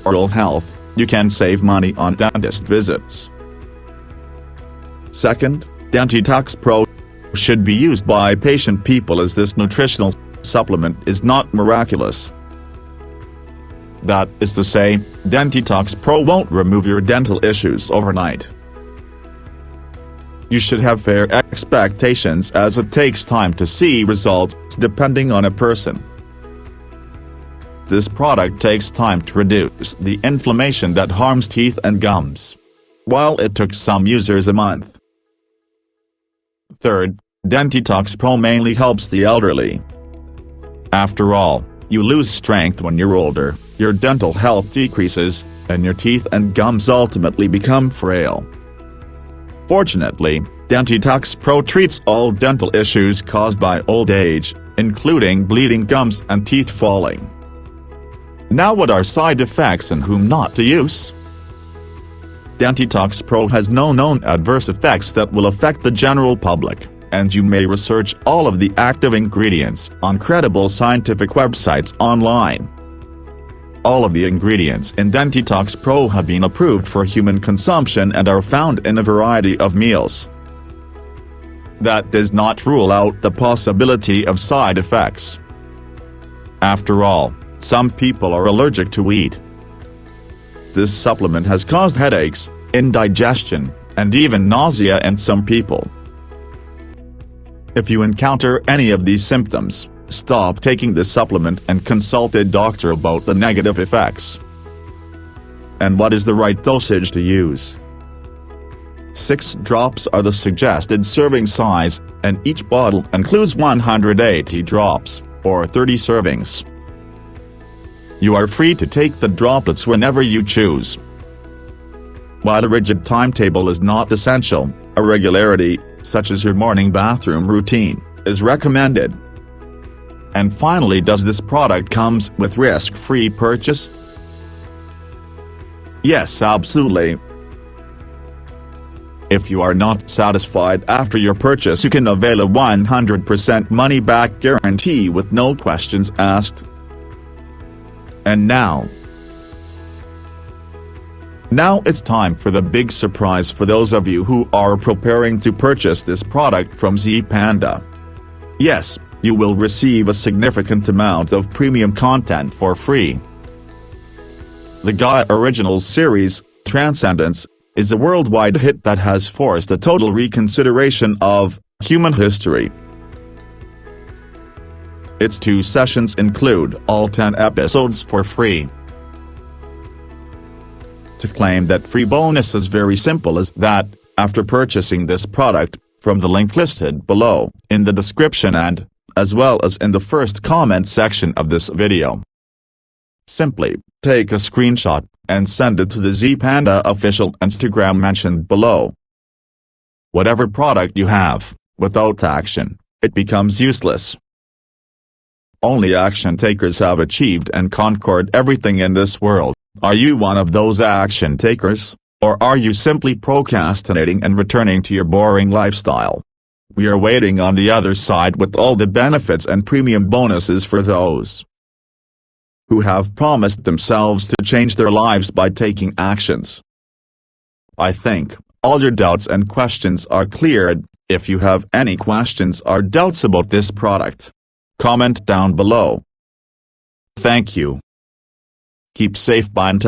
oral health, you can save money on dentist visits. Second, Dentitox Pro should be used by patient people as this nutritional supplement is not miraculous. That is to say, Dentitox Pro won't remove your dental issues overnight. You should have fair expectations as it takes time to see results depending on a person. This product takes time to reduce the inflammation that harms teeth and gums, while it took some users a month. Third, Dentitox Pro mainly helps the elderly. After all, you lose strength when you're older, your dental health decreases, and your teeth and gums ultimately become frail. Fortunately, Dentitox Pro treats all dental issues caused by old age, including bleeding gums and teeth falling. Now, what are side effects and whom not to use? Dentitox Pro has no known adverse effects that will affect the general public, and you may research all of the active ingredients on credible scientific websites online. All of the ingredients in Dentitox Pro have been approved for human consumption and are found in a variety of meals. That does not rule out the possibility of side effects. After all, some people are allergic to wheat. This supplement has caused headaches, indigestion, and even nausea in some people. If you encounter any of these symptoms, stop taking this supplement and consult a doctor about the negative effects. And what is the right dosage to use? 6 drops are the suggested serving size, and each bottle includes 180 drops, or 30 servings. You are free to take the droplets whenever you choose. While a rigid timetable is not essential, a regularity, such as your morning bathroom routine, is recommended. And finally, does this product comes with risk-free purchase? Yes, absolutely. If you are not satisfied after your purchase, you can avail a 100% money-back guarantee with no questions asked. And now it's time for the big surprise for those of you who are preparing to purchase this product from Panda. Yes, you will receive a significant amount of premium content for free. The Gaia Originals series, Transcendence, is a worldwide hit that has forced a total reconsideration of human history. Its 2 sessions include all 10 episodes for free. To claim that free bonus is very simple as that, after purchasing this product, from the link listed below, in the description and, as well as in the first comment section of this video. Simply, take a screenshot, and send it to the Panda official Instagram mentioned below. Whatever product you have, without action, it becomes useless. Only action takers have achieved and conquered everything in this world. Are you one of those action takers, or are you simply procrastinating and returning to your boring lifestyle? We are waiting on the other side with all the benefits and premium bonuses for those who have promised themselves to change their lives by taking actions. I think all your doubts and questions are cleared. If you have any questions or doubts about this product, comment down below. Thank you. Keep safe. Bye until